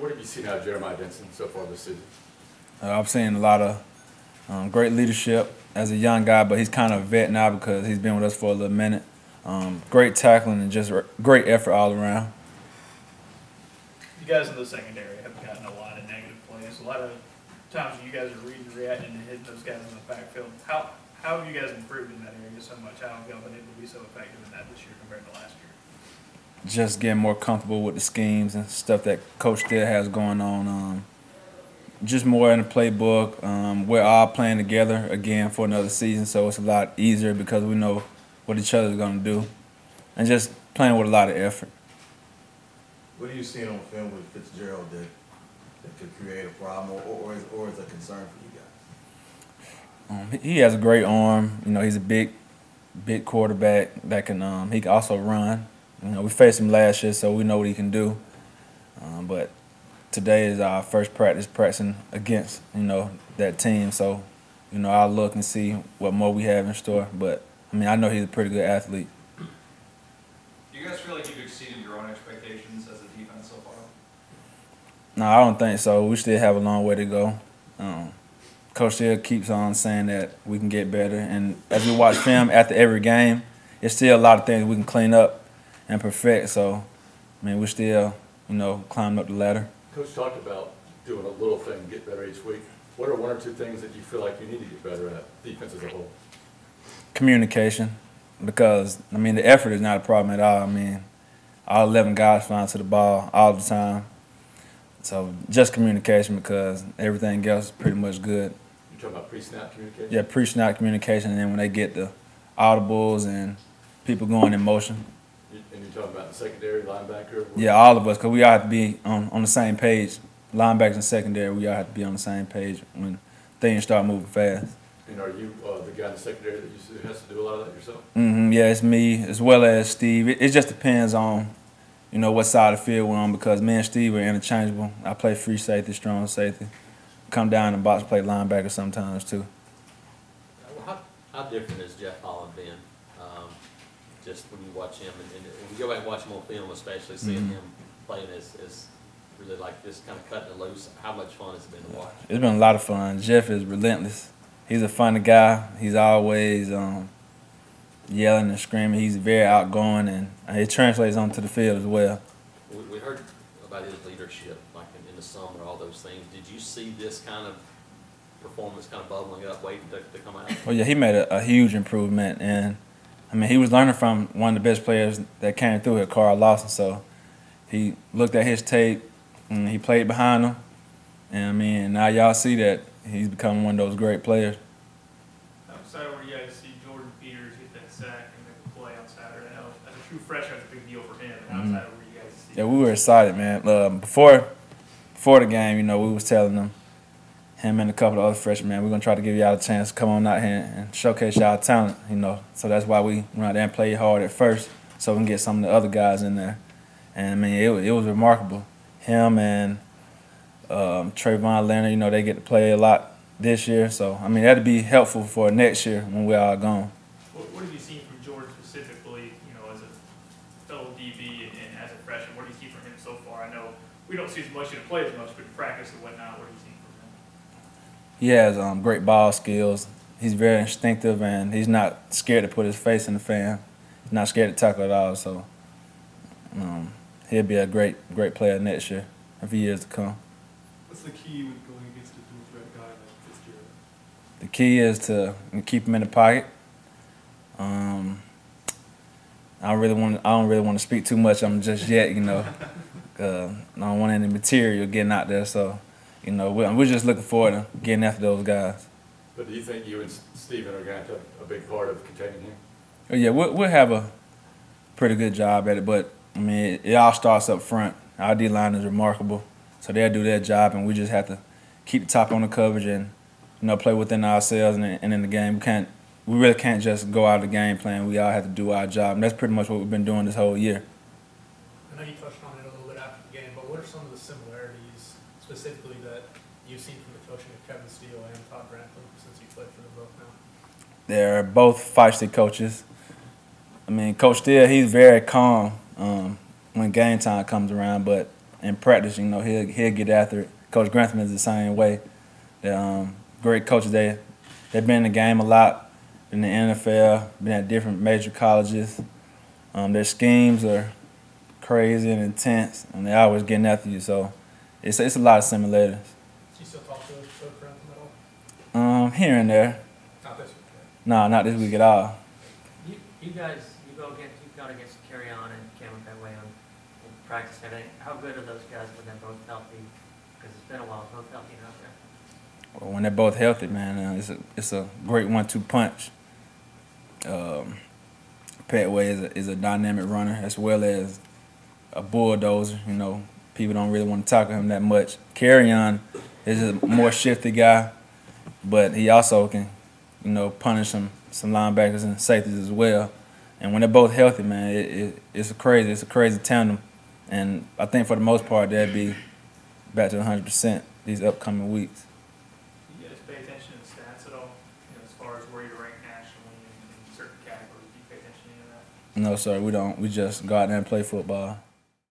What have you seen out of Jeremiah Denson so far this season? I've seen a lot of great leadership as a young guy, but he's kind of a vet now because he's been with us for a little minute. Great tackling and just great effort all around. You guys in the secondary have gotten a lot of negative plays. A lot of times you guys are reading, reacting, and hitting those guys in the backfield. How have you guys improved in that area so much? How have y'all been able to be so effective in that this year compared to last year? Just getting more comfortable with the schemes and stuff that Coach still has going on. Just more in the playbook. We're all playing together again for another season, so it's a lot easier because we know what each other is going to do. And just playing with a lot of effort. What are you seeing on film with Fitzgerald that could create a problem or is a concern for you guys? He has a great arm. You know, he's a big quarterback that can. He can also run. You know, we faced him last year, so we know what he can do. But today is our first practicing against that team. So, I'll look and see what more we have in store. But I mean, I know he's a pretty good athlete. Do you guys feel like you've exceeded your own expectations as a defense so far? No, I don't think so. We still have a long way to go. Coach still keeps on saying that we can get better. And as we watch film after every game, there's still a lot of things we can clean up and perfect. So, I mean, we're still, climbing up the ladder. Coach talked about doing a little thing to get better each week. What are one or two things that you feel like you need to get better at, defense as a whole? Communication, because, I mean, the effort is not a problem at all. I mean, all 11 guys flying to the ball all the time. So just communication, because everything else is pretty much good. You're talking about pre-snap communication? Yeah, pre-snap communication, and then when they get the audibles and people going in motion. And you're talking about the secondary, linebacker? Yeah, all of us, because we all have to be on the same page. Linebackers and secondary, we all have to be on the same page when things start moving fast. And are you the guy in the secondary that has to do a lot of that yourself? Yeah, it's me as well as Steve. It just depends on, what side of the field we're on, because me and Steve are interchangeable. I play free safety, strong safety. Come down in the box, play linebacker sometimes too. How different has Jeff Holland been? Just when you watch him, and when you go back and watch him on film, especially seeing him playing is really like just kind of cutting it loose. How much fun has it been to watch? It's been a lot of fun. Jeff is relentless. He's a funny guy. He's always yelling and screaming. He's very outgoing, and it translates onto the field as well. We heard about his leadership, like in the summer, all those things. Did you see this kind of performance kind of bubbling up, waiting to come out? Well, yeah, he made a huge improvement, and I mean, he was learning from one of the best players that came through here, Carl Lawson. So he looked at his tape, and he played behind him. And I mean, now y'all see that he's becoming one of those great players. Outside of where you guys see Jordan Peters get that sack and make a play on Saturday, I know as a true freshman, it's a big deal for him. And outside of where you guys see. Yeah, we were excited, man. Before the game, we was telling them, him and a couple of other freshmen, man, we're going to try to give y'all a chance to come on out here and showcase y'all talent, So that's why we went out there and played hard at first, so we can get some of the other guys in there. And, I mean, it was remarkable. Him and Trayvon Leonard, they get to play a lot this year. So, I mean, that'd be helpful for next year when we're all gone. What have you seen from Jordan specifically, as a fellow DB and as a freshman? What do you see from him so far? I know we don't see as much, play as much, but in practice and whatnot, what do you see from him? He has great ball skills. He's very instinctive, and he's not scared to put his face in the fan. He's not scared to tackle at all. So he'll be a great player next year and for years to come. What's the key with going against a dual threat guy like Fitzgerald? The key is to keep him in the pocket. I don't really want to speak too much on him just yet, I don't want any material getting out there. So, we're just looking forward to getting after those guys. But do you think you and Steven are going to have a big part of containing him? Oh, yeah, we'll have a pretty good job at it, but, I mean, it all starts up front. Our D-line is remarkable, so they'll do their job, and we just have to keep the top on the coverage and, play within ourselves and in the game. We really can't just go out of the game plan. We all have to do our job, and that's pretty much what we've been doing this whole year. I know you touched on it a little bit after the game, but what are some of the similarities specifically that you've seen from the coaching of Kevin Steele and Todd Grantham since you played for them both now? They're both feisty coaches. I mean, Coach Steele, he's very calm when game time comes around, but in practice, you know, he'll get after it. Coach Grantham is the same way. Great coaches. They've been in the game a lot, in the NFL, been at different major colleges. Their schemes are crazy and intense, and they always getting after you. So it's a lot of similarities. Do you still talk to Coach Grantham at all? Here and there. Not this week. No, not this week at all. You guys, you've gone against Carry On and Cameron that way on practice and everything. How good are those guys when they're both healthy? Because it's been a while, both healthy and out there. Well, when they're both healthy, man, it's a great 1-2 punch. Petway is a dynamic runner as well as a bulldozer. You know, people don't really want to tackle him that much. Carry On is a more shifty guy, but he also can, you know, punish some linebackers and safeties as well. And when they're both healthy, man, it's a crazy tandem. And I think for the most part they'll be back to 100% these upcoming weeks. Do you guys pay attention to stats at all? You know, as far as where you're ranked nationally in certain categories, do you pay attention to any of that? No, sir, we don't. We just go out there and play football.